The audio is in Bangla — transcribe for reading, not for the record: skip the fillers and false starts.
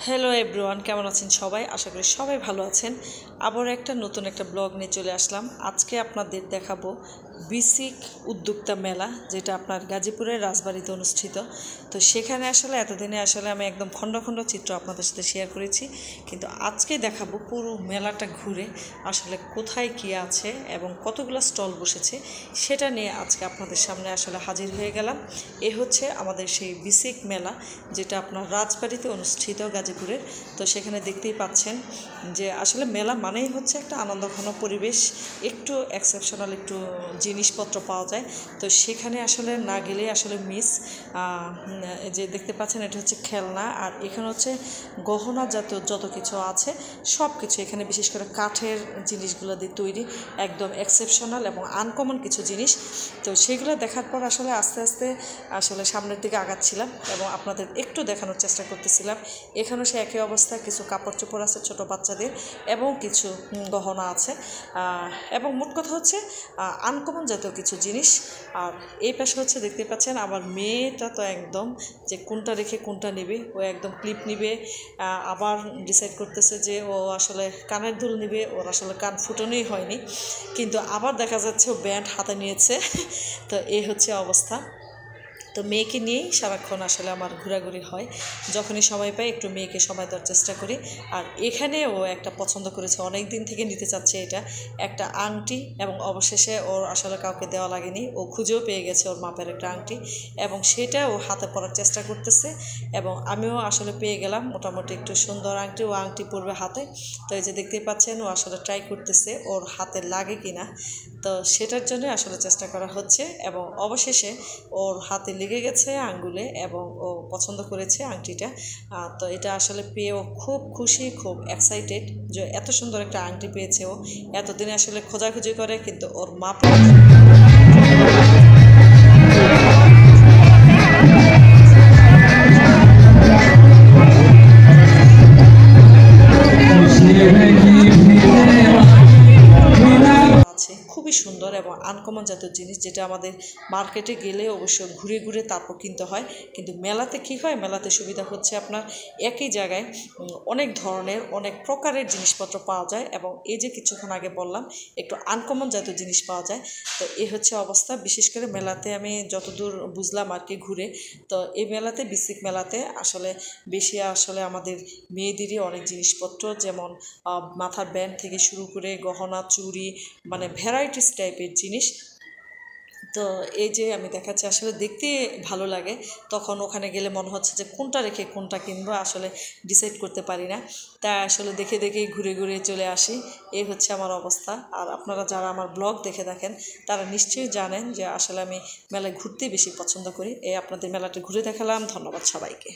হ্যালো এভরিওয়ান, কেমন আছেন সবাই? আশা করি সবাই ভালো আছেন। আবার একটা নতুন ব্লগ নিয়ে চলে আসলাম। আজকে আপনাদের দেখাবো বিসিক উদ্যোক্তা মেলা, যেটা আপনার গাজীপুরের রাজবাড়িতে অনুষ্ঠিত। তো সেখানে এতদিনে আমি একদম খণ্ড খণ্ড চিত্র আপনাদের সাথে শেয়ার করেছি, কিন্তু আজকে দেখাবো পুরো মেলাটা ঘুরে কোথায় কী আছে এবং কতগুলো স্টল বসেছে সেটা নিয়ে আজকে আপনাদের সামনে হাজির হয়ে গেলাম। এ হচ্ছে আমাদের সেই বিসিক মেলা, যেটা আপনার রাজবাড়িতে অনুষ্ঠিত গাজীপুরের। তো সেখানে দেখতেই পাচ্ছেন যে মেলা মানেই হচ্ছে একটা আনন্দঘন পরিবেশ, একটু এক্সেপশনাল একটু জিনিসপত্র পাওয়া যায়। তো সেখানে না গেলে মিস। যে দেখতে পাচ্ছেন এটা হচ্ছে খেলনা, আর এখানে হচ্ছে গহনা জাতীয় যত কিছু আছে সব কিছু এখানে, বিশেষ করে কাঠের জিনিসগুলো দিয়ে তৈরি, একদম এক্সেপশনাল এবং আনকমন কিছু জিনিস। তো সেগুলো দেখার পর আস্তে আস্তে সামনের দিকে আগাচ্ছিলাম এবং আপনাদের একটু দেখানোর চেষ্টা করতেছিলাম। এখানেও সে একই অবস্থা, কিছু কাপড় চোপড় আছে ছোটো বাচ্চাদের এবং কিছু গহনা আছে, এবং মোট কথা হচ্ছে আনকমন জাতীয় কিছু জিনিস। আর এই পাশে হচ্ছে দেখতে পাচ্ছেন আমার মেয়েটা তো একদম যে কোনটা রেখে কোনটা নেবে, ও একদম ক্লিপ নিবে, আবার ডিসাইড করতেছে যে ও কানের দুল নেবে। ওর কান ফুটানোই হয়নি, কিন্তু আবার দেখা যাচ্ছে ও ব্যান্ড হাতে নিয়েছে। তো এই হচ্ছে অবস্থা। তো মেয়েকে নিয়েই সারাক্ষণ আমার ঘোরাঘুরি হয়। যখনই সময় পাই একটু মেয়েকে সময় দেওয়ার চেষ্টা করি। আর এখানে ও একটা পছন্দ করেছে, অনেক দিন থেকে নিতে চাচ্ছে এটা, একটা আংটি, এবং অবশেষে ওর কাউকে দেওয়া লাগেনি, ও খুঁজেও পেয়ে গেছে ওর মাপের একটা আংটি, এবং সেটা ও হাতে পরার চেষ্টা করতেছে। এবং আমিও পেয়ে গেলাম মোটামুটি একটু সুন্দর আংটি, ও আংটি পরবে হাতে। তো এই যে দেখতেই পাচ্ছেন ও ট্রাই করতেছে ওর হাতে লাগে কিনা। তো সেটার জন্য চেষ্টা করা হচ্ছে, এবং অবশেষে ওর হাতে লেগে গেছে আঙ্গুলে, এবং ও পছন্দ করেছে আংটিটা। তো এটা পেয়ে ও খুব খুশি, খুব এক্সাইটেড যে এত সুন্দর একটা আংটি পেয়েছে। ও এতদিনে খোঁজাখুঁজি করে, কিন্তু ওর মাপ খুবই সুন্দর এবং আনকমন জাতীয় জিনিস, যেটা আমাদের মার্কেটে গেলে অবশ্য ঘুরে ঘুরে তারপর কিনতে হয়। কিন্তু মেলাতে কী হয়, মেলাতে সুবিধা হচ্ছে আপনার একই জায়গায় অনেক ধরনের অনেক প্রকারের জিনিসপত্র পাওয়া যায়, এবং এই যে কিছুক্ষণ আগে বললাম একটু আনকমন জাতীয় জিনিস পাওয়া যায়। তো এই হচ্ছে অবস্থা। বিশেষ করে মেলাতে আমি যতদূর বুঝলাম আর কি ঘুরে, তো এই মেলাতে বিসিক মেলাতে বেশি আমাদের মেয়েদেরই অনেক জিনিসপত্র, যেমন মাথার ব্যান্ড থেকে শুরু করে গহনা, চুড়ি, মানে ভ্যারাইটিস টাইপের জিনিস। তো এই যে আমি দেখাচ্ছি, দেখতে ভালো লাগে, তখন ওখানে গেলে মনে হচ্ছে যে কোনটা রেখে কোনটা কিনবো, ডিসাইড করতে পারি না। তাই দেখে দেখেই ঘুরে ঘুরে চলে আসি। এই হচ্ছে আমার অবস্থা। আর আপনারা যারা আমার ব্লগ দেখে থাকেন তারা নিশ্চয়ই জানেন যে আমি মেলায় ঘুরতে বেশি পছন্দ করি। আপনাদের মেলাটা ঘুরে দেখালাম। ধন্যবাদ সবাইকে।